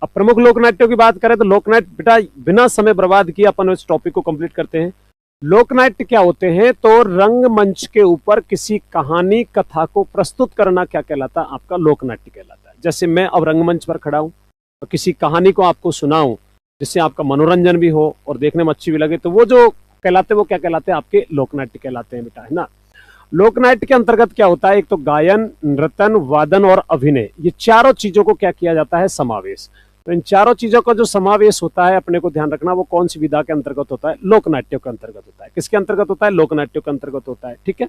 अब प्रमुख लोक नाट्यों की बात करें तो लोक नाट्य बेटा बिना समय बर्बाद किए अपन इस टॉपिक को कंप्लीट करते हैं। लोक नाट्य क्या होते हैं? तो रंगमंच के ऊपर किसी कहानी कथा को प्रस्तुत करना क्या कहलाता है? आपका लोक नाट्य कहलाता है। जैसे मैं अब रंगमंच पर खड़ा हूं और किसी कहानी को आपको सुनाऊं जिससे आपका मनोरंजन भी हो और देखने में अच्छी भी लगे, तो वो जो कहलाते हैं वो क्या कहलाते हैं? आपके लोक नाट्य कहलाते हैं बेटा, है ना। लोक नाट्य के अंतर्गत क्या होता है? एक तो गायन, नृत्यन, वादन और अभिनय, ये चारों चीजों को क्या किया जाता है? समावेश। तो इन चारों चीजों का जो समावेश होता है अपने को ध्यान रखना, वो कौन सी विधा के अंतर्गत होता है? लोक नाट्यों के अंतर्गत होता है। किसके अंतर्गत होता है? लोक नाट्यों के अंतर्गत होता है। ठीक है।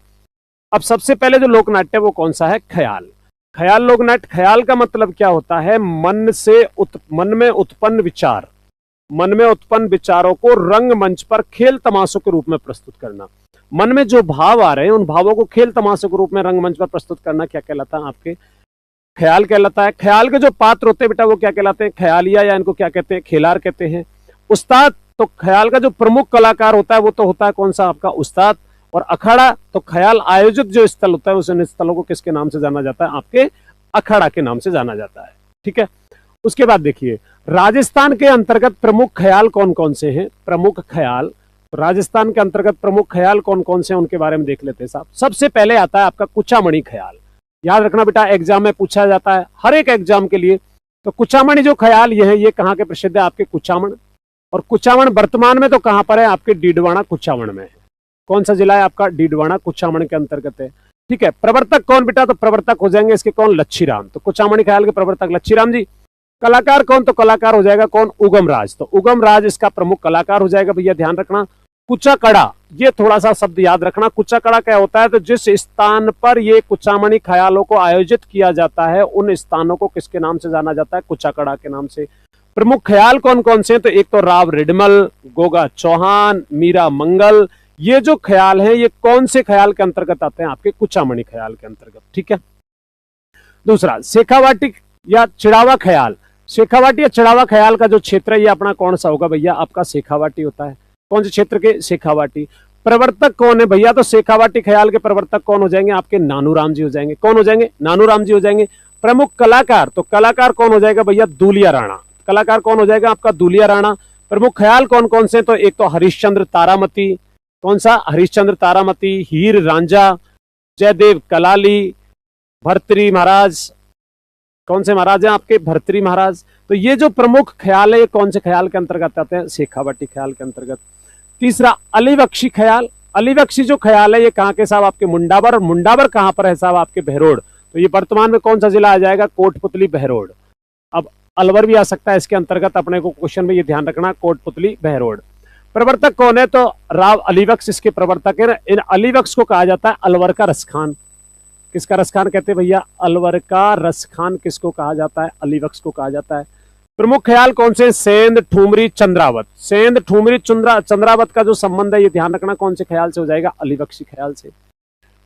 अब सबसे पहले जो लोक नाट्य वो कौन सा है? ख्याल। ख्याल लोक नाट्य। ख्याल का मतलब क्या होता है? मन में उत्पन्न विचार, मन में उत्पन्न विचारों को रंगमंच पर खेल तमाशों के रूप में प्रस्तुत करना। मन में जो भाव आ रहे हैं उन भावों को खेल तमाशों के रूप में रंगमंच पर प्रस्तुत करना क्या कहलाता है? आपके ख्याल कहलाता है। ख्याल के जो पात्र होते हैं बेटा वो क्या कहलाते हैं? ख्यालिया, या इनको क्या कहते हैं? खेलार कहते हैं। उस्ताद, तो ख्याल का जो प्रमुख कलाकार होता है वो तो होता है कौन सा? आपका उस्ताद। और अखाड़ा, तो ख्याल आयोजित जो स्थल होता है उस स्थलों को किसके नाम से जाना जाता है? आपके अखाड़ा के नाम से जाना जाता है। ठीक है। उसके बाद देखिए राजस्थान के अंतर्गत प्रमुख ख्याल कौन कौन से हैं? प्रमुख ख्याल राजस्थान के अंतर्गत प्रमुख ख्याल कौन कौन से हैं उनके बारे में देख लेते हैं साहब। सबसे पहले आता है आपका कुचामणि ख्याल। याद रखना बेटा, एग्जाम में पूछा जाता है हर एक एग्जाम के लिए। तो कुचामणि जो ख्याल ये है, ये कहाँ के प्रसिद्ध है? आपके कुचामण। और कुचामण वर्तमान में तो कहां पर है? आपके डीडवाना कुचामण में है। कौन सा जिला है आपका? डीडवाना कुचामण के अंतर्गत है। ठीक है। प्रवर्तक कौन बेटा? तो प्रवर्तक हो जाएंगे इसके कौन? लच्छीराम। तो कुचामणि ख्याल के प्रवर्तक लच्छीराम जी। कलाकार कौन? तो कलाकार हो जाएगा कौन? उगम राज। तो उगम राज इसका प्रमुख कलाकार हो जाएगा। भैया ध्यान रखना। कुचाकड़ा, ये थोड़ा सा शब्द याद रखना। कुचाकड़ा क्या होता है? तो जिस स्थान पर ये कुचामणि ख्यालों को आयोजित किया जाता है उन स्थानों को किसके नाम से जाना जाता है? कुचाकड़ा के नाम से। प्रमुख ख्याल कौन कौन से हैं? तो एक तो राव रिडमल, गोगा चौहान, मीरा मंगल, ये जो ख्याल हैं ये कौन से ख्याल के अंतर्गत आते हैं? आपके कुचामणि ख्याल के अंतर्गत। ठीक है। दूसरा शेखावाटी या चिड़ावा ख्याल। शेखावाटी या चिड़ावा ख्याल का जो क्षेत्र है ये अपना कौन सा होगा? भैया आपका शेखावाटी होता है। कौन से क्षेत्र के? शेखावाटी। प्रवर्तक कौन है भैया? तो शेखावाटी ख्याल के प्रवर्तक कौन हो जाएंगे? आपके नानूराम जी हो जाएंगे। कौन हो जाएंगे? नानूराम जी हो जाएंगे। प्रमुख कलाकार, तो कलाकार कौन हो जाएगा भैया? दूलिया राणा। कलाकार कौन हो जाएगा? आपका दूलिया राणा। प्रमुख ख्याल कौन कौन से? तो एक तो हरिश्चंद्र तारामती। कौन सा? हरिश्चंद्र तारामती, हीर रांझा, जयदेव कलाली, भर्तृहरि महाराज। कौन से महाराज हैं आपके? भर्तृहरि महाराज। तो ये जो प्रमुख ख्याल है ये कौन से ख्याल के अंतर्गत आते हैं? शेखावाटी ख्याल के अंतर्गत। तीसरा अलीबख्शी ख्याल। अलीबख्शी जो ख्याल है ये कहाँ के साहब? आपके मुंडावर। और मुंडावर कहाँ पर है साहब? आपके बहरोड। तो ये वर्तमान में कौन सा जिला आ जाएगा? कोटपुतली, बहरोड। अब अलवर भी आ सकता है इसके अंतर्गत, अपने को क्वेश्चन में ये ध्यान रखना, कोटपुतली, बहरोड। प्रवर्तक कौन है? तो राव अलीबख्श इसके प्रवर्तक है। इन अलीबख्श को कहा जाता है अलवर का रसखान। किसका रसखान कहते हैं भैया? अलवर का रसखान किसको कहा जाता है? अलीबख्श को कहा जाता है। प्रमुख ख्याल कौन से? सेंध, ठुमरी, चंद्रावत। सेंध, ठुमरी, चंद्रावत का जो संबंध है ये ध्यान रखना कौन से ख्याल से हो जाएगा? अलीबख्शी ख्याल से।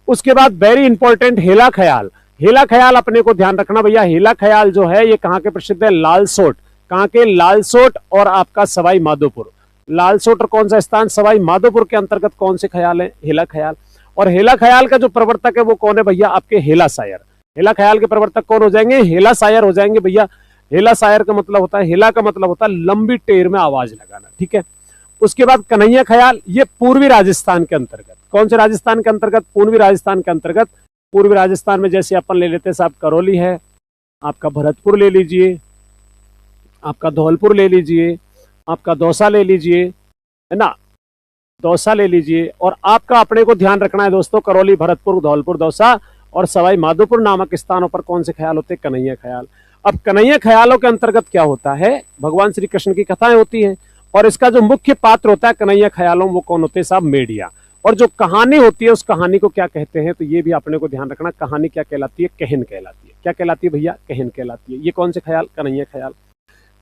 उसके बाद वेरी इंपॉर्टेंट हेला ख्याल। हेला ख्याल अपने को ध्यान रखना भैया। हेला ख्याल जो है ये कहाँ के प्रसिद्ध है? लालसोट। कहाँ के? लालसोट और आपका सवाई माधोपुर। लालसोट और कौन सा स्थान? सवाई माधोपुर के अंतर्गत कौन से ख्याल है? हेला ख्याल। और हेला ख्याल का जो प्रवर्तक है वो कौन है भैया? आपके हेला सायर। हेला ख्याल के प्रवर्तक कौन हो जाएंगे? हेला सायर हो जाएंगे भैया। हेला सायर का मतलब होता है, हेला का मतलब होता है लंबी टेर में आवाज लगाना। ठीक है। उसके बाद कन्हैया ख्याल, ये पूर्वी राजस्थान के अंतर्गत। कौन से राजस्थान के अंतर्गत? पूर्वी राजस्थान के अंतर्गत। पूर्वी राजस्थान में जैसे अपन ले लेते हैं साहब, करौली है, आपका भरतपुर ले लीजिए, आपका धौलपुर ले लीजिए, आपका दौसा ले लीजिए, है ना, दौसा ले लीजिए। और आपका अपने को ध्यान रखना है दोस्तों, करौली, भरतपुर, धौलपुर, दौसा और सवाई माधोपुर नामक स्थानों पर कौन से ख्याल होते हैं? कन्हैया ख्याल। अब कन्हैया ख्यालों के अंतर्गत क्या होता है? भगवान श्री कृष्ण की कथाएं होती हैं और इसका जो मुख्य पात्र होता है कन्हैया ख्यालों, वो कौन होते हैं साहब? मेडिया। और जो कहानी होती है उस कहानी को क्या कहते हैं? तो ये भी अपने को ध्यान रखना, कहानी क्या कहलाती है? कहन कहलाती है। क्या कहलाती है भैया? कहन कहलाती है। ये कौन से ख्याल? कन्हैया ख्याल।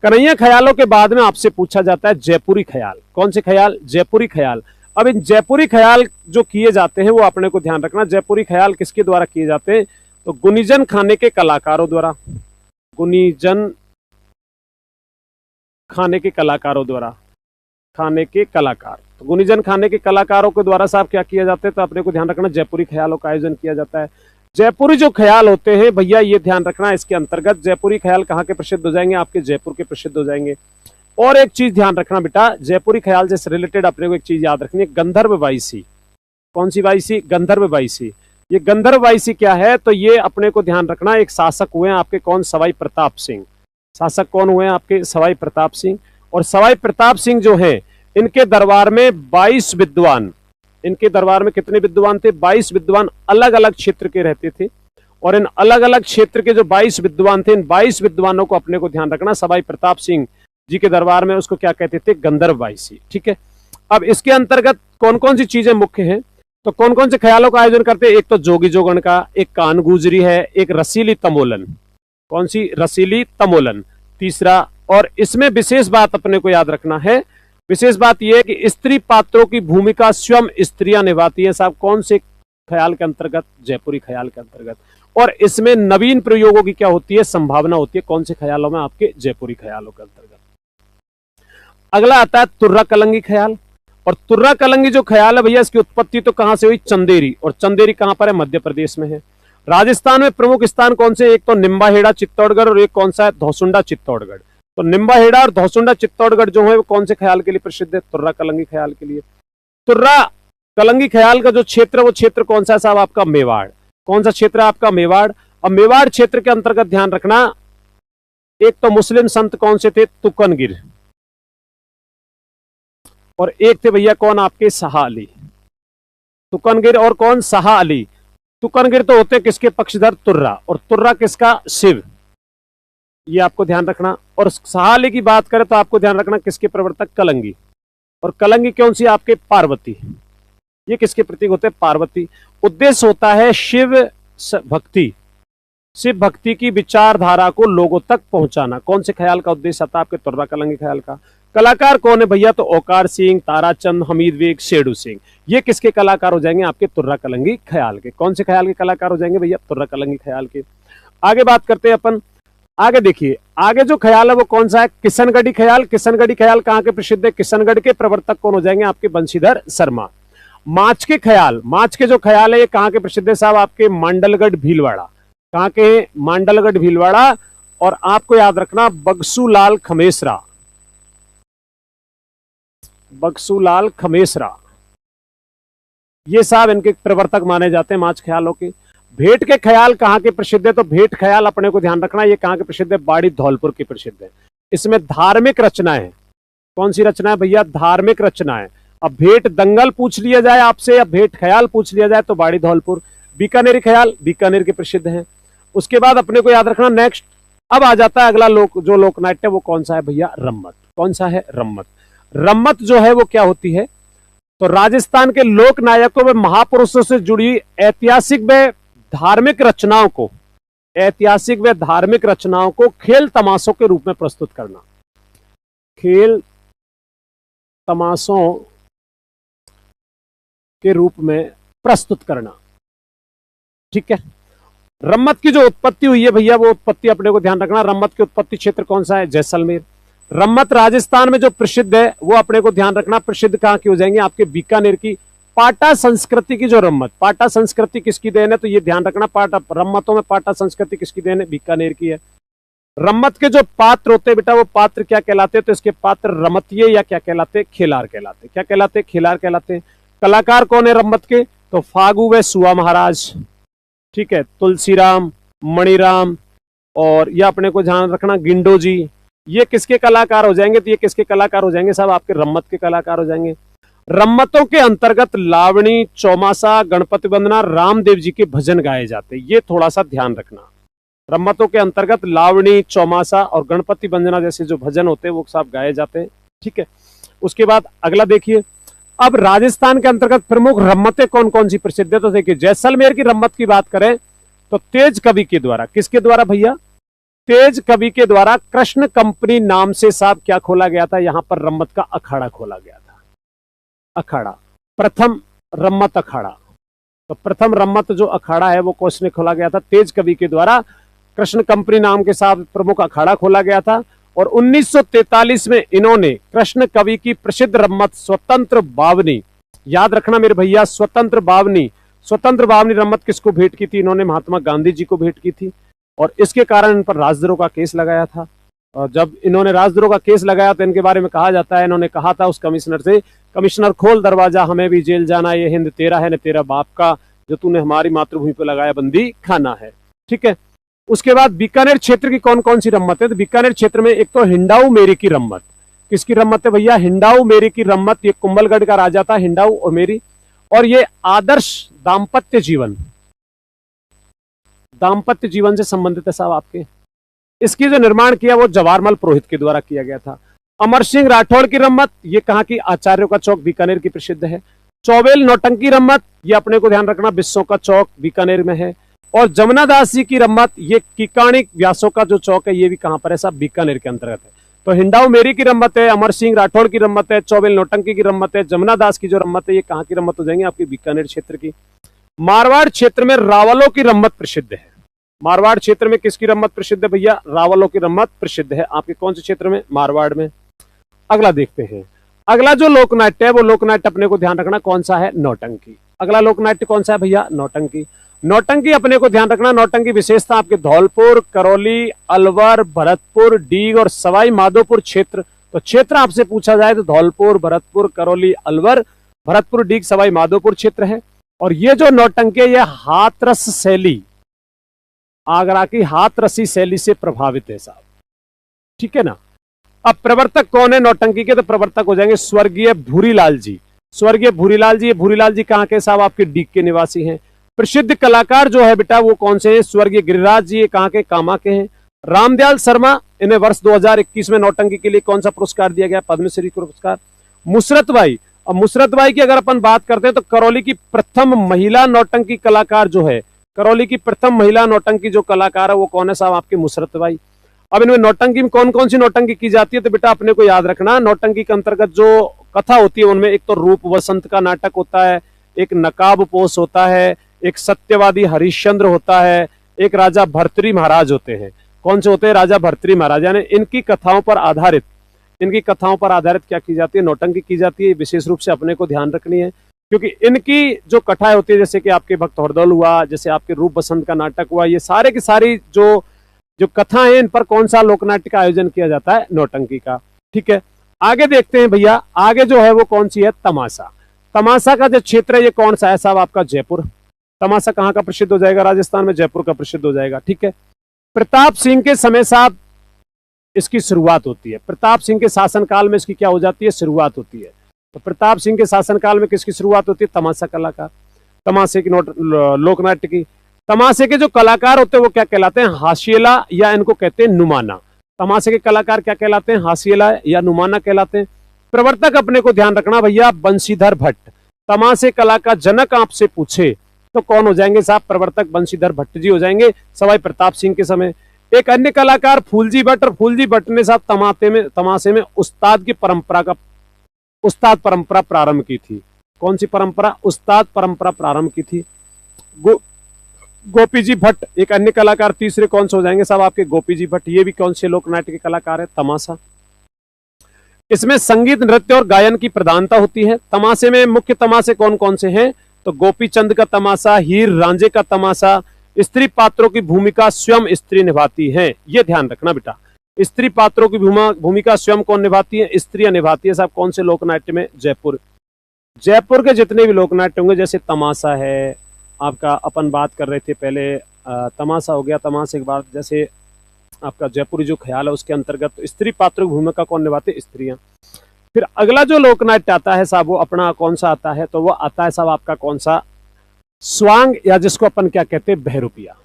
कन्हैया ख्यालों के बाद में आपसे पूछा जाता है जयपुरी ख्याल। कौन से ख्याल? जयपुरी ख्याल। अब इन जयपुरी ख्याल जो किए जाते हैं वो अपने को ध्यान रखना, जयपुरी ख्याल किसके द्वारा किए जाते हैं? तो गुनीजन खाने के कलाकारों द्वारा। गुनीजन खाने के कलाकारों द्वारा। खाने के कलाकार, तो गुनीजन खाने के कलाकारों के द्वारा साहब क्या किया जाता है? तो अपने को ध्यान रखना जयपुरी ख्यालों का आयोजन किया जाता है। जयपुरी जो ख्याल होते हैं भैया, ये ध्यान रखना, इसके अंतर्गत जयपुरी ख्याल कहाँ के प्रसिद्ध हो जाएंगे, आपके जयपुर के प्रसिद्ध हो जाएंगे। और एक चीज ध्यान रखना बेटा, जयपुरी ख्याल से रिलेटेड अपने को एक चीज याद रखनी है, गंधर्व वायसी। कौन सी वायसी? गंधर्व वायसी। ये गंधर्व वायसी क्या है, तो ये अपने को ध्यान रखना, एक शासक हुए हैं आपके, कौन? सवाई प्रताप सिंह। शासक कौन हुए हैं आपके? सवाई प्रताप सिंह। और सवाई प्रताप सिंह जो है, इनके दरबार में 22 विद्वान, इनके दरबार में कितने विद्वान थे? 22 विद्वान अलग अलग क्षेत्र के रहते थे। और इन अलग अलग क्षेत्र के जो 22 विद्वान थे, इन 22 विद्वानों को अपने को ध्यान रखना, सवाई प्रताप सिंह जी के दरबार में उसको क्या कहते थे? गंधर्व वायसी। ठीक है। अब इसके अंतर्गत कौन कौन सी चीजें मुख्य हैं, तो कौन कौन से ख्यालों का आयोजन करते हैं? एक तो जोगी जोगण का, एक कान गुजरी है, एक रसीली तमोलन। कौन सी? रसीली तमोलन। तीसरा, और इसमें विशेष बात अपने को याद रखना है, विशेष बात यह है कि स्त्री पात्रों की भूमिका स्वयं स्त्रियां निभाती हैं। साहब कौन से ख्याल के अंतर्गत? जयपुरी ख्याल के अंतर्गत। और इसमें नवीन प्रयोगों की क्या होती है? संभावना होती है। कौन से ख्यालों में? आपके जयपुरी ख्यालों के अंतर्गत। अगला आता है तुर्रा कलंगी ख्याल। और तुर्रा कलंगी जो ख्याल है भैया, इसकी उत्पत्ति तो कहां से हुई? चंदेरी। और चंदेरी कहां पर है? मध्य प्रदेश में है। राजस्थान में प्रमुख स्थान कौन से? एक तो निम्बाहेड़ा चित्तौड़गढ़, और एक कौन सा है? धौसुंडा चित्तौड़गढ़। तो निम्बाहेड़ा और धौसुंडा चित्तौड़गढ़ जो है वो कौन से ख्याल के लिए प्रसिद्ध है? तुर्रा कलंगी ख्याल के लिए। तुर्रा कलंगी ख्याल का जो क्षेत्र, वो क्षेत्र कौन सा है साहब? आपका मेवाड़। कौन सा क्षेत्र है आपका? मेवाड़। और मेवाड़ क्षेत्र के अंतर्गत ध्यान रखना, एक तो मुस्लिम संत कौन से थे? तुकनगिर। और एक थे भैया कौन? आपके शाह अली। तुकनगिर और कौन? शाह अली। तुकनगिर तो होते किसके पक्षधर? तुर्रा। और तुर्रा किसका? शिव। ये आपको ध्यान रखना। और शाह अली की बात करें तो आपको ध्यान रखना किसके प्रवर्तक? कलंगी। और कलंगी कौन सी? आपके पार्वती। ये किसके प्रतीक होते हैं? पार्वती। उद्देश्य होता है शिव भक्ति, शिव भक्ति की विचारधारा को लोगों तक पहुंचाना। कौन से ख्याल का उद्देश्य आता है? आपके तुर्रा कलंगी ख्याल का। कलाकार कौन है भैया? तो औकार सिंह, ताराचंद, हमीद बेग, शेडू सिंह। ये किसके कलाकार हो जाएंगे? आपके तुर्रा कलंगी ख्याल के। कौन से ख्याल के कलाकार हो जाएंगे भैया? तुर्रा कलंगी ख्याल के। आगे बात करते हैं अपन। आगे देखिए, आगे जो ख्याल है वो कौन सा है? किशनगढ़ी ख्याल। किशनगढ़ी ख्याल कहाँ के प्रसिद्ध है? किशनगढ़ के प्रवर्तक कौन हो जाएंगे? आपके बंशीधर शर्मा। माच के ख्याल, माच के जो ख्याल है ये कहाँ के प्रसिद्ध है साहब? आपके मांडलगढ़ भीलवाड़ा। कहाँ के? मांडलगढ़ भीलवाड़ा। और आपको याद रखना बगसूलाल खमेसरा, बगसूलाल खमेसरा, ये साहब इनके प्रवर्तक माने जाते हैं माच ख्यालों के। भेंट के ख्याल कहाँ के प्रसिद्ध है? तो भेंट ख्याल अपने को ध्यान रखना, ये कहाँ के प्रसिद्ध है? बाड़ी धौलपुर के प्रसिद्ध है। इसमें धार्मिक रचनाएं, कौन सी रचना है भैया? धार्मिक रचनाएं। अब भेंट दंगल पूछ लिया जाए आपसे या भेंट ख्याल पूछ लिया जाए तो बाड़ी धौलपुर। बीकानेरी ख्याल बीकानेर के प्रसिद्ध है। उसके बाद अपने को याद रखना नेक्स्ट, अब आ जाता है अगला जो लोकनाट्य, वो कौन सा है भैया? रम्मत। कौन सा है? रम्मत। रम्मत जो है वो क्या होती है? तो राजस्थान के लोक नायकों व महापुरुषों से जुड़ी ऐतिहासिक व धार्मिक रचनाओं को, ऐतिहासिक व धार्मिक रचनाओं को खेल तमाशों के रूप में प्रस्तुत करना। खेल तमाशों के रूप में प्रस्तुत करना। ठीक है। रम्मत की जो उत्पत्ति हुई है भैया, वो उत्पत्ति अपने को ध्यान रखना। रम्मत की उत्पत्ति क्षेत्र कौन सा है? जैसलमेर। रम्मत राजस्थान में जो प्रसिद्ध है वो अपने को ध्यान रखना प्रसिद्ध कहां की हो जाएंगे? आपके बीकानेर की पाटा संस्कृति की जो रम्मत, पाटा संस्कृति किसकी देन है? तो ये ध्यान रखना, पाटा रम्मतों में पाटा संस्कृति किसकी देन है? बीकानेर की है। रम्मत के जो पात्र होते हैं बेटा, वो पात्र क्या कहलाते हैं? तो इसके पात्र रमतिये या क्या कहलाते? खेलार कहलाते। क्या कहलाते? खेलार कहलाते। कलाकार कौन है रम्मत के? तो फागू व सुआ महाराज। ठीक है। तुलसीराम, मणिराम, और यह अपने को ध्यान रखना गिंडो जी, ये किसके कलाकार हो जाएंगे? तो ये किसके कलाकार हो जाएंगे साहब? आपके रम्मत के कलाकार हो जाएंगे। रम्मतों के अंतर्गत लावणी, चौमासा, गणपति वंदना, रामदेव जी के भजन गाए जाते हैं। ये थोड़ा सा ध्यान रखना। रम्मतों के अंतर्गत लावणी, चौमासा और गणपति वंदना जैसे जो भजन होते हैं वो सब गाए जाते हैं। ठीक है। उसके बाद अगला देखिए, अब राजस्थान के अंतर्गत प्रमुख रम्मतें कौन कौन सी प्रसिद्ध है? तो देखिए, जैसलमेर की रम्मत की बात करें तो तेज कवि के द्वारा, किसके द्वारा भैया? तेज कवि के द्वारा कृष्ण कंपनी नाम से साहब क्या खोला गया था? यहां पर रम्मत का अखाड़ा खोला गया था। अखाड़ा, प्रथम रम्मत अखाड़ा। तो प्रथम रम्मत जो अखाड़ा है वो किसने खोला गया था? तेज कवि के द्वारा कृष्ण कंपनी नाम के साथ प्रमुख अखाड़ा खोला गया था। और 1943 में इन्होंने कृष्ण कवि की प्रसिद्ध रम्मत स्वतंत्र बावनी, याद रखना मेरे भैया, स्वतंत्र बावनी स्वतंत्र भावनी रम्मत किसको भेंट की थी? इन्होंने महात्मा गांधी जी को भेंट की थी और इसके कारण इन पर राजद्रोह का केस लगाया था। और जब इन्होंने राजद्रोह का केस लगाया तो इनके बारे में कहा जाता है, इन्होंने कहा था उस कमिश्नर से, कमिश्नर खोल दरवाजा, हमें भी जेल जाना, ये हिंद तेरा है न तेरा बाप का, जो तूने हमारी मातृभूमि पर लगाया बंदी खाना है। ठीक है। उसके बाद बीकानेर क्षेत्र की कौन कौन सी रम्मत है? तो बीकानेर क्षेत्र में एक तो हिंडाऊ मेरी की रम्मत। किसकी रम्मत है भैया? हिंडाऊ मेरी की रम्मत। ये कुंभलगढ़ का राजा था हिंडाऊ और मेरी, और ये आदर्श दाम्पत्य जीवन से संबंधित है साहब आपके। इसकी जो निर्माण किया वो जवाहरमल पुरोहित के द्वारा किया गया था। अमर सिंह राठौड़ की रम्मत, ये कहाँ की? आचार्यों का चौक बीकानेर की प्रसिद्ध है। चौबेल नौटंकी रम्मत, ये अपने को ध्यान रखना बिस्सों का चौक बीकानेर में है। और जमुना दास जी की रम्मत, ये किकाणिक व्यासों का जो चौक है, ये भी कहां पर है साहब? बीकानेर के अंतर्गत है। तो हिंडाऊ मेरी की रम्मत है, अमर सिंह राठौड़ की रम्मत है, चौबेल नौटंकी की रम्मत है, जमुना दास की जो रम्मत है ये कहां की रम्मत हो जाएंगे? आपकी बीकानेर क्षेत्र की। मारवाड़ क्षेत्र में रावलों की रम्मत प्रसिद्ध है। मारवाड़ क्षेत्र में किसकी रम्मत प्रसिद्ध है भैया? रावलों की रम्मत प्रसिद्ध है। आपके कौन से क्षेत्र में? मारवाड़ में। अगला देखते हैं। अगला जो लोकनाट्य है वो लोकनाट्य अपने को ध्यान रखना कौन सा है? नौटंकी। अगला लोकनाट्य कौन सा है भैया? नौटंकी। नौटंकी अपने को ध्यान रखना, नौटंकी विशेषता आपके धौलपुर, करौली, अलवर, भरतपुर, डीग और सवाई माधोपुर क्षेत्र। तो क्षेत्र आपसे पूछा जाए तो धौलपुर, भरतपुर, करौली, अलवर, भरतपुर, डीग, सवाई माधोपुर क्षेत्र है। और ये जो नौटंकी है ये हाथरस शैली, आगरा की हाथरसी शैली से प्रभावित है साहब। ठीक है ना। अब प्रवर्तक कौन है नौटंकी के? तो प्रवर्तक हो जाएंगे स्वर्गीय भूरीलाल जी। स्वर्गीय भूरीलाल जी, भूरीलाल जी कहाँ के साहब? आपके डीग के निवासी हैं। प्रसिद्ध कलाकार जो है बेटा वो कौन से हैं? स्वर्गीय गिरिराज जी, कहाँ के? कामा के हैं। रामदयाल शर्मा, इन्हें वर्ष 2021 में नौटंकी के लिए कौन सा पुरस्कार दिया गया? पद्मश्री पुरस्कार। मुसरत बाई, अब मुसरत बाई की अगर अपन बात करते हैं तो करौली की प्रथम महिला नौटंकी कलाकार जो है, करौली की प्रथम महिला नौटंकी जो कलाकार है वो कौन है साहब? आपके मुसरत बाई। अब इनमें नौटंकी में कौन कौन सी नौटंकी की जाती है? तो बेटा अपने को याद रखना, नौटंकी के अंतर्गत जो कथा होती है उनमें एक तो रूप वसंत का नाटक होता है, एक नकाब पोष होता है, एक सत्यवादी हरिश्चंद्र होता है, एक राजा भर्तृहरि महाराज होते हैं। कौन से होते हैं? राजा भर्तृहरि महाराज। यानी इनकी कथाओं पर आधारित क्या की जाती है? नौटंकी की जाती है। विशेष रूप से अपने को ध्यान रखनी है क्योंकि इनकी जो कथाएं होती है, जैसे कि आपके भक्त हरदौल हुआ, जैसे आपके रूप बसंत का नाटक हुआ, ये सारे की सारी जो कथा है इन पर कौन सा लोकनाट्य का आयोजन किया जाता है? नौटंकी का। ठीक है। आगे देखते हैं भैया, आगे जो है वो कौन सी है? तमाशा। तमाशा का जो क्षेत्र है ये कौन सा है साहब? आपका जयपुर। तमाशा कहाँ का प्रसिद्ध हो जाएगा? राजस्थान में जयपुर का प्रसिद्ध हो जाएगा। ठीक है। प्रताप सिंह के समय साहब इसकी शुरुआत होती है। प्रताप सिंह के शासनकाल में इसकी क्या हो जाती है? शुरुआत होती है। तो प्रताप सिंह के शासनकाल में किसकी शुरुआत होती है? तमाशा कलाकार, तमाशे की लोकनाट्य की। तमाशे के जो कलाकार होते हैं वो क्या कहलाते हैं? हाशिएला या इनको कहते हैं नुमाना। तमाशे के कलाकार क्या कहलाते हैं? हाशिएला या नुमाना कहलाते हैं। प्रवर्तक अपने को ध्यान रखना भैया बंशीधर भट्ट। तमाशे कला का जनक आपसे पूछे तो कौन हो जाएंगे साहब? प्रवर्तक बंशीधर भट्ट जी हो जाएंगे सवाई प्रताप सिंह के समय। एक अन्य कलाकार फूलजी भट्ट, और फूलजी भट्ट ने साहब तमाशे में उस्ताद परंपरा प्रारंभ की थी। कौन सी परंपरा? उस्ताद परंपरा प्रारंभ की थी। गोपी जी भट्ट एक अन्य कलाकार तीसरे कौन से हो जाएंगे साहब? आपके गोपी जी भट्ट। ये भी कौन से लोकनाट्य के कलाकार है? तमाशा। इसमें संगीत, नृत्य और गायन की प्रधानता होती है। तमाशे में मुख्य तमाशे कौन कौन से हैं? तो गोपी चंद का तमाशा, हीर रांझे का तमाशा। स्त्री पात्रों की भूमिका स्वयं स्त्री निभाती है, ये ध्यान रखना बेटा। स्त्री पात्रों की भूमिका स्वयं कौन निभाती है? स्त्रियां निभाती है साहब। कौन से लोकनाट्य में? जयपुर। जयपुर के जितने भी लोकनाट्य होंगे, जैसे तमाशा है आपका, अपन बात कर रहे थे पहले, तमाशा हो गया। तमाशे के बाद जैसे आपका जयपुरी जो ख्याल है उसके अंतर्गत स्त्री पात्रों की भूमिका कौन निभाते? स्त्रियां। फिर अगला जो लोकनाट्य आता है साहब वो अपना कौन सा आता है? तो वो आता है साहब आपका कौन सा? स्वांग, या जिसको अपन क्या कहते हैं? बहरूपिया।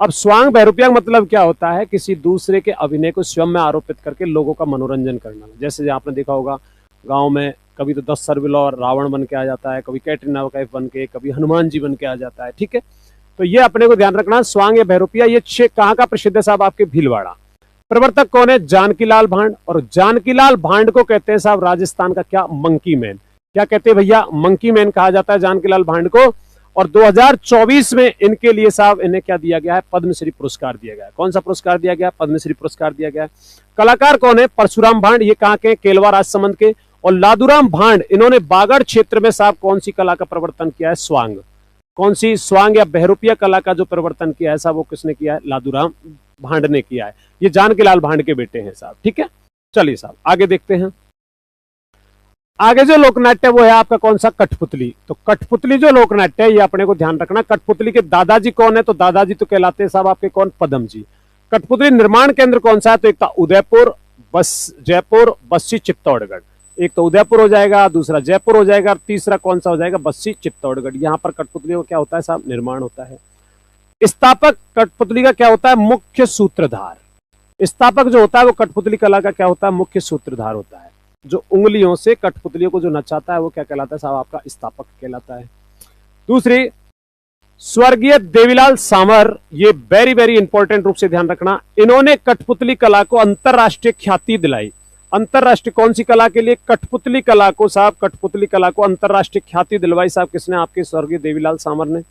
अब स्वांग बहरूपिया का मतलब क्या होता है? किसी दूसरे के अभिनय को स्वयं में आरोपित करके लोगों का मनोरंजन करना। जैसे आपने देखा होगा गांव में कभी तो 10 सरबिला और रावण बन के आ जाता है, कभी कैटरीना कैफ बन के, कभी हनुमान जी बन के आ जाता है। ठीक है। तो ये अपने को ध्यान रखना, स्वांग या बहरूपिया ये कहाँ का प्रसिद्ध है साहब? आपके भीलवाड़ा। प्रवर्तक कौन है? जानकीलाल भांड। और जानकीलाल भांड को कहते हैं साहब राजस्थान का क्या? Monkey man. क्या कहते हैं भैया? मंकी मैन कहा जाता है जानकीलाल भांड को। और 2024 में इनके लिए साहब इन्हें क्या दिया गया है? पद्मश्री पुरस्कार दिया गया है। कौन सा पुरस्कार दिया गया? पद्मश्री पुरस्कार दिया गया है। कलाकार कौन है? परशुराम भांड, ये कहाँ के? केलवा राजसमंद के। और लादूराम भांड, इन्होंने बागड़ क्षेत्र में साहब कौन सी कला का प्रवर्तन किया है? स्वांग। कौन सी स्वांग या बहरूपिया कला का जो प्रवर्तन किया है साहब वो किसने किया है? लादूराम भांड ने किया है। ये जानकीलाल भांड के बेटे हैं साहब। ठीक है, चलिए साहब आगे देखते हैं। आगे जो लोकनाट्य वो है आपका कौन सा? कठपुतली। तो कठपुतली जो लोकनाट्य है ये अपने को ध्यान रखना। कठपुतली के दादाजी कौन है? तो दादाजी तो कहलाते हैं साहब आपके कौन? पदम जी। कठपुतली निर्माण केंद्र कौन सा है? तो एक था उदयपुर, जयपुर, बस्सी, चित्तौड़गढ़। एक तो उदयपुर हो जाएगा, दूसरा जयपुर हो जाएगा, तीसरा कौन सा हो जाएगा? बस्सी, चित्तौड़गढ़। यहाँ पर कठपुतली को क्या होता है साहब? निर्माण होता है। स्थापक कठपुतली का क्या होता है? मुख्य सूत्रधार। स्थापक जो होता है वो कठपुतली कला का क्या होता है? मुख्य सूत्रधार होता है। जो उंगलियों से कठपुतलियों को जो नचाता है वो क्या कहलाता है साहब? आपका स्थापक कहलाता है। दूसरी, स्वर्गीय देवीलाल सामर, ये वेरी वेरी इंपॉर्टेंट रूप से ध्यान रखना, इन्होंने कठपुतली कला को अंतरराष्ट्रीय ख्याति दिलाई। अंतरराष्ट्रीय कौन सी कला के लिए? कठपुतली कला को साहब, कठपुतली कला को अंतरराष्ट्रीय ख्याति दिलवाई साहब किसने? आपके स्वर्गीय देवीलाल सामर ने।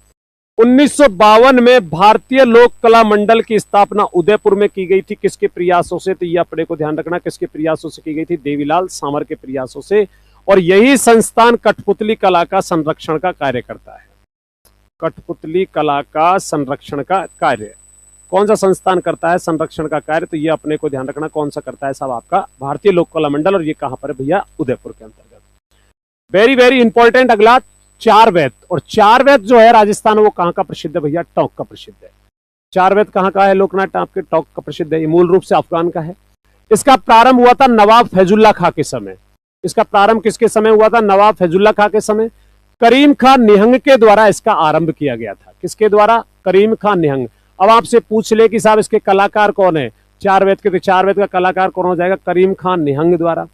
1952 में भारतीय लोक कला मंडल की स्थापना उदयपुर में की गई थी। किसके प्रयासों से? तो ये अपने को ध्यान रखना, किसके प्रयासों से की गई थी? देवीलाल सामर के प्रयासों से। और यही संस्थान कठपुतली कला का संरक्षण का कार्य करता है। कठपुतली कला का संरक्षण का कार्य कौन सा संस्थान करता है? संरक्षण का कार्य। तो ये अपने को ध्यान रखना कौन सा करता है साहब? आपका भारतीय लोक कला मंडल। और ये कहां पर है भैया? उदयपुर के अंतर्गत। वेरी वेरी इंपॉर्टेंट अगला, चार वेद। और चार वेद जो है राजस्थान, वो कहां का प्रसिद्ध है भैया? टोंक का प्रसिद्ध है। चार वेद कहां का है लोकनाट्य? आपके टोंक का प्रसिद्ध है। ये मूल रूप से अफगान का है। इसका प्रारंभ हुआ था नवाब फैजुल्ला खां के समय। इसका प्रारंभ किसके समय हुआ था? नवाब फैजुल्ला खां के समय। करीम खान निहंग के द्वारा इसका आरंभ किया गया था। किसके द्वारा? करीम खान निहंग। अब आपसे पूछ ले कि साहब इसके कलाकार कौन है चार वेद के? तो चार वेद का कलाकार कौन हो जाएगा? करीम खान निहंग द्वारा।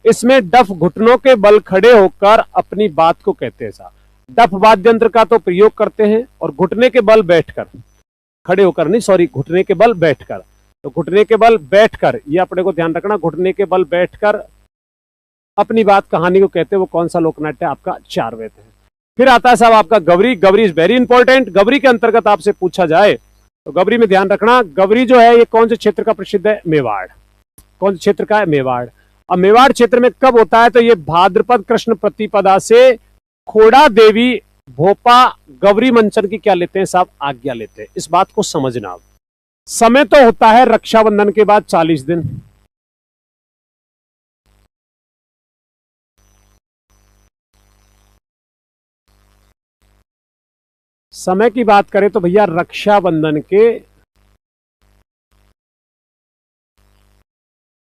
इसमें डफ घुटनों के बल खड़े होकर अपनी बात को कहते हैं साहब। डफ वाद्य यंत्र का तो प्रयोग करते हैं और घुटने के बल बैठकर, खड़े होकर नहीं, सॉरी, घुटने के बल बैठकर। तो घुटने के बल बैठकर, ये अपने को ध्यान रखना, घुटने के बल बैठकर अपनी बात कहानी को कहते हैं। वो कौन सा लोकनाट्य? आपका चार वेद है। फिर आता है साहब आपका Gavari. Gavari is very important. Gavari के अंतर्गत आपसे पूछा जाए तो गवरी में ध्यान रखना, गवरी जो है ये कौन से क्षेत्र का प्रसिद्ध है? मेवाड़। कौन से क्षेत्र का है? मेवाड़। अब मेवाड़ क्षेत्र में कब होता है? तो ये भाद्रपद कृष्ण प्रतिपदा से खोड़ा देवी भोपा गवरी मंचन की क्या लेते हैं साहब? आज्ञा लेते हैं। इस बात को समझना। समय तो होता है रक्षाबंधन के बाद 40 दिन। समय की बात करें तो भैया रक्षाबंधन के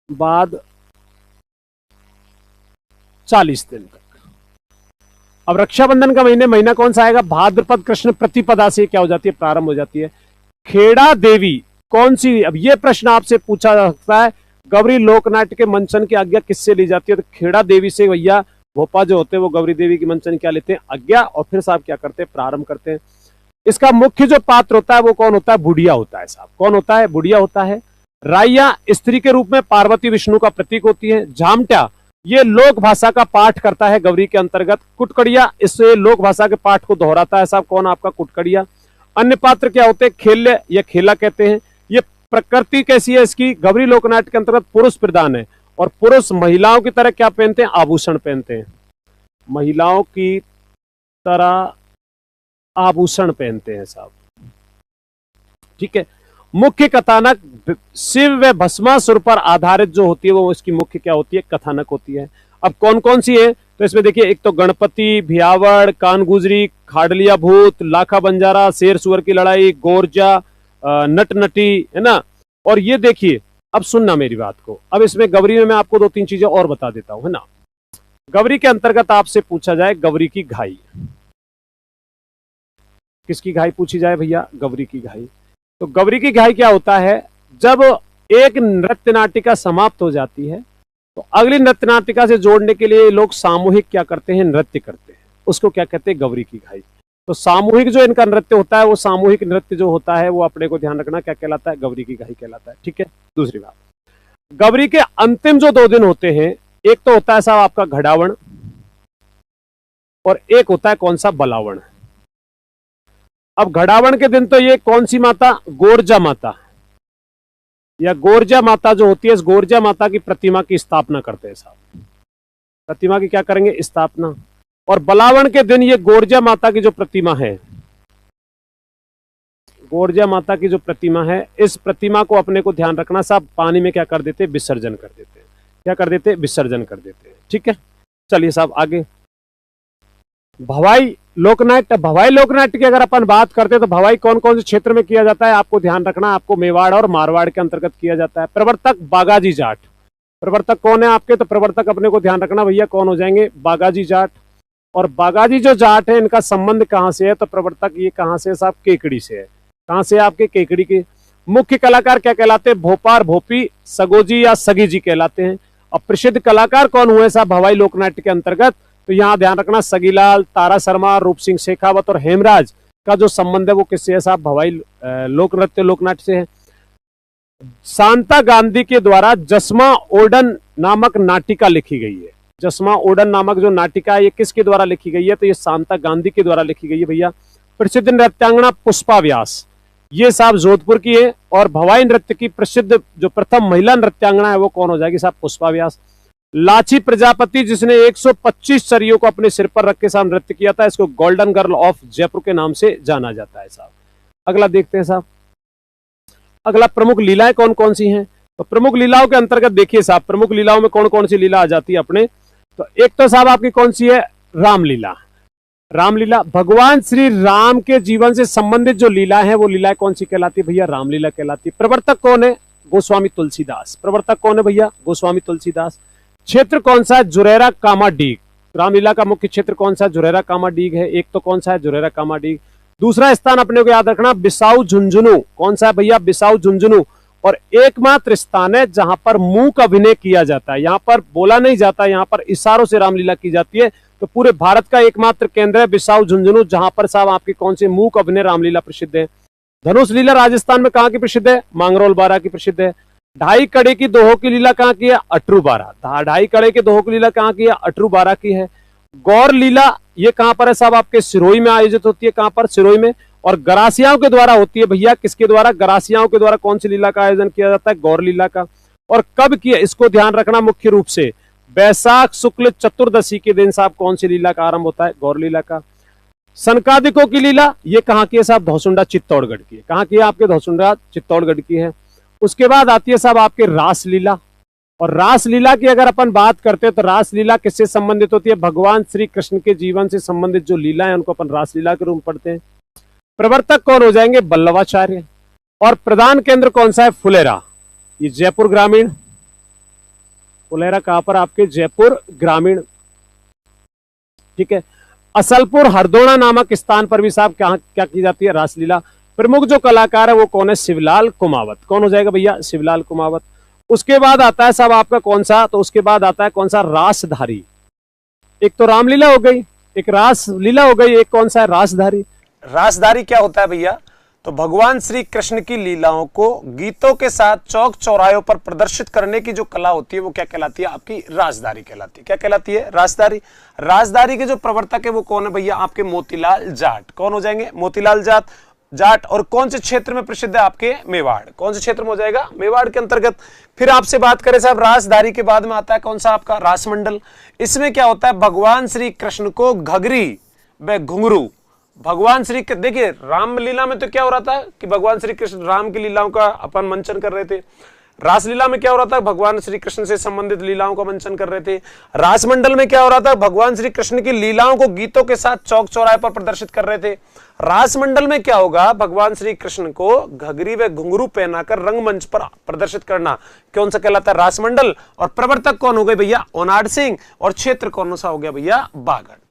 बाद 40 दिन तक। अब रक्षाबंधन का महीना कौन सा आएगा? भाद्रपद कृष्ण प्रतिपदा से क्या हो जाती है? प्रारंभ हो जाती है। खेड़ा देवी कौन सी? अब ये प्रश्न आपसे पूछा जा सकता है, गौरी लोकनाट्य के मंचन की आज्ञा किससे ली जाती है? तो खेड़ा देवी से भैया भोपा जो होते हैं वो गौरी देवी की मंचन क्या लेते हैं? आज्ञा। और फिर साहब क्या करते हैं? प्रारंभ करते हैं। इसका मुख्य जो पात्र होता है वो कौन होता है? बुढ़िया होता है साहब। कौन होता है? बुढ़िया होता है। राइया स्त्री के रूप में पार्वती विष्णु का प्रतीक होती है। झामटा ये लोक भाषा का पाठ करता है गौरी के अंतर्गत। कुटकड़िया इससे लोक भाषा के पाठ को दोहराता है साहब। कौन? आपका कुटकड़िया। अन्य पात्र क्या होते हैं? खेल्य या खेला कहते हैं। ये प्रकृति कैसी है इसकी? गौरी लोकनाट्य के अंतर्गत पुरुष प्रधान है और पुरुष महिलाओं की तरह क्या पहनते हैं? आभूषण पहनते हैं। महिलाओं की तरह आभूषण पहनते हैं साहब। ठीक है। मुख्य कथानक शिव व भस्मासुर पर आधारित जो होती है वो इसकी मुख्य क्या होती है? कथानक होती है। अब कौन कौन सी है? तो इसमें देखिए, एक तो गणपति, भियावड़, कानगुजरी, खाडलिया भूत, लाखा बंजारा, शेर सुअर की लड़ाई, गोरजा, नट नटी, है ना। और ये देखिए, अब सुनना मेरी बात को। अब इसमें गौरी में मैं आपको 2-3 चीजें और बता देता हूं, है ना। गौरी के अंतर्गत आपसे पूछा जाए गौरी की घाई। किसकी घाई पूछी जाए भैया? गौरी की घाई। तो गौरी की घाई क्या होता है? जब एक नृत्य नाटिका समाप्त हो जाती है तो अगली नृत्य नाटिका से जोड़ने के लिए लोग सामूहिक क्या करते हैं? नृत्य करते हैं। उसको क्या कहते हैं? गौरी की घाई। तो सामूहिक जो इनका नृत्य होता है वो सामूहिक नृत्य जो होता है वो अपने को ध्यान रखना क्या कहलाता है? गौरी की घाई कहलाता है। ठीक है। दूसरी बात, गौरी के अंतिम जो 2 दिन होते हैं, एक तो होता है साहब आपका घड़ावण और एक होता है कौन सा? बलावण। अब घड़ावण के दिन तो ये कौन सी माता? गोरजा माता या गोरजा माता जो होती है, इस गोरजा माता की प्रतिमा की स्थापना करते हैं साहब। प्रतिमा की क्या करेंगे? स्थापना। और बलावण के दिन ये गोरजा माता की जो प्रतिमा है गोरजा माता की जो प्रतिमा है, इस प्रतिमा को अपने को ध्यान रखना साहब, पानी में क्या कर देते, विसर्जन कर देते हैं। क्या कर देते, विसर्जन कर देते हैं। ठीक है, चलिए साहब आगे। भवाई लोकनाट्य, भवाई लोकनाट्य की अगर अपन बात करते हैं तो भवाई कौन कौन से क्षेत्र में किया जाता है, आपको ध्यान रखना, आपको मेवाड़ और मारवाड़ के अंतर्गत किया जाता है। प्रवर्तक बागाजी जाट, प्रवर्तक कौन है आपके, तो प्रवर्तक अपने को ध्यान रखना भैया कौन हो जाएंगे, बागाजी जाट। और बागाजी जो जाट है इनका संबंध कहां से है, तो प्रवर्तक ये कहां से है साहब, केकड़ी से है। कहां से आपके, केकड़ी के। मुख्य कलाकार क्या कहलाते हैं, भोपार, भोपी, सगोजी या सगी जी कहलाते हैं। और प्रसिद्ध कलाकार कौन हुए साहब भवाई लोकनाट्य के अंतर्गत, तो यहां ध्यान रखना सगीलाल, तारा शर्मा, रूप सिंह शेखावत और हेमराज का जो संबंध है वो किससे है साहब, भवाई लोक नृत्य लोकनाट्य से है। शांता गांधी के द्वारा जसमा ओडन नामक नाटिका लिखी गई है। जसमा ओडन नामक जो नाटिका है ये किसके द्वारा लिखी गई है, तो ये शांता गांधी के द्वारा लिखी गई है भैया। प्रसिद्ध नृत्यांगना पुष्पा व्यास, ये साहब जोधपुर की है। और भवाई नृत्य की प्रसिद्ध जो प्रथम महिला नृत्यांगना है वो कौन हो जाएगी साहब, पुष्पा व्यास। लाची प्रजापति जिसने 125 सरियों को अपने सिर पर रख के साहब नृत्य किया था, इसको गोल्डन गर्ल ऑफ जयपुर के नाम से जाना जाता है साहब। अगला देखते हैं साहब, अगला प्रमुख लीलाएं कौन कौन सी हैं, तो प्रमुख लीलाओं के अंतर्गत देखिए साहब, प्रमुख लीलाओं में कौन कौन सी लीला आ जाती है अपने, तो एक तो साहब आपकी कौन सी है, रामलीला। रामलीला भगवान श्री राम के जीवन से संबंधित जो लीला है वो लीलाएं कौन सी कहलाती है भैया, रामलीला कहलाती है। प्रवर्तक कौन है, गोस्वामी तुलसीदास। प्रवर्तक कौन है भैया, गोस्वामी तुलसीदास। क्षेत्र कौन सा है, जुरेरा कामाडीग। रामलीला का मुख्य क्षेत्र कौन सा है, जुरेरा कामाडीग है। एक तो कौन सा है, जुरेरा कामाडीग। दूसरा स्थान अपने को याद रखना बिसाऊ झुंझुनू, कौन सा है भैया, बिसाऊ झुंझुनू। और एकमात्र स्थान है जहां पर मूक अभिनय किया जाता है, यहां पर बोला नहीं जाता, यहां पर इशारों से रामलीला की जाती है। तो पूरे भारत का एकमात्र केंद्र है बिसाऊ झुंझुनू, जहां पर साहब आपकी कौन सी मूक अभिनय रामलीला प्रसिद्ध है। धनुष लीला राजस्थान में कहां की प्रसिद्ध है, मांगरोल बारा की प्रसिद्ध है। ढाई कड़े की दोहों की लीला कहां की है, अटरू बारा। ढाई कड़े के दोहों की लीला कहां की है, अटरू बारा की है। गौर लीला ये कहां पर है साहब, आपके सिरोही में आयोजित होती है। कहां पर, सिरोही में। और गरासियाओं के द्वारा होती है भैया, किसके द्वारा, गरासियाओं के द्वारा कौन सी लीला का आयोजन किया जाता है, गौर लीला का। और कब किया, इसको ध्यान रखना मुख्य रूप से बैसाख शुक्ल चतुर्दशी के दिन साहब कौन सी लीला का आरंभ होता है, गौर लीला का। सनकादिकों की लीला ये कहां की है साहब, धौसुंडा चित्तौड़गढ़ की है। कहां की है आपके, धौसुंडा चित्तौड़गढ़ की है। उसके बाद आती है साहब आपके रासलीला। और रासलीला की अगर अपन बात करते हैं तो रासलीला किससे संबंधित होती है, भगवान श्री कृष्ण के जीवन से संबंधित जो लीला है उनको अपन रासलीला के रूप में पढ़ते हैं। प्रवर्तक कौन हो जाएंगे, बल्लवाचार्य। और प्रधान केंद्र कौन सा है, फुलेरा। ये जयपुर ग्रामीण, फुलेरा कहां पर आपके, जयपुर ग्रामीण। ठीक है। असलपुर हरदोना नामक स्थान पर भी साहब क्या की जाती है, रासलीला। प्रमुख जो कलाकार है वो कौन है, शिवलाल कुमावत। कौन हो जाएगा भैया, शिवलाल कुमावत। उसके बाद आता है साहब आपका कौन सा, तो उसके बाद आता है कौन सा, रासधारी। एक तो रामलीला हो गई, एक रासलीला हो गई, एक कौन सा है, रासधारी। रासधारी क्या होता है भैया, तो भगवान श्री कृष्ण की लीलाओं को गीतों के साथ चौक चौराहों पर प्रदर्शित करने की जो कला होती है वो क्या कहलाती है, आपकी रासधारी कहलाती है। क्या कहलाती है, रासधारी। रासधारी के जो प्रवर्तक है वो कौन है भैया, आपके मोतीलाल जाट। कौन हो जाएंगे, मोतीलाल जाट। और कौन से क्षेत्र में प्रसिद्ध है, आपके मेवाड़। कौन से क्षेत्र में हो जाएगा, मेवाड़ के अंतर्गत। फिर आपसे बात करें साहब, रासधारी के बाद में आता है कौन सा आपका, रासमंडल। इसमें क्या होता है, भगवान श्री कृष्ण को घघरी व घुंघरू, भगवान श्री, देखिए रामलीला में तो क्या हो रहा था कि भगवान श्री कृष्ण राम की लीलाओं का अपन मंचन कर रहे थे। रासलीला में क्या हो रहा था, भगवान श्री कृष्ण से संबंधित लीलाओं का मंचन कर रहे थे। रासमंडल में क्या हो रहा था, भगवान श्री कृष्ण की लीलाओं को गीतों के साथ चौक चौराहे पर प्रदर्शित कर रहे थे। रासमंडल में क्या होगा, भगवान श्री कृष्ण को घघरी व घुंघरू पहनाकर रंगमंच पर प्रदर्शित करना, कौन सा कहलाता है, रासमंडल। और प्रवर्तक कौन हो गए भैया, ओनाड सिंह। और क्षेत्र कौन सा हो गया भैया, बागड़।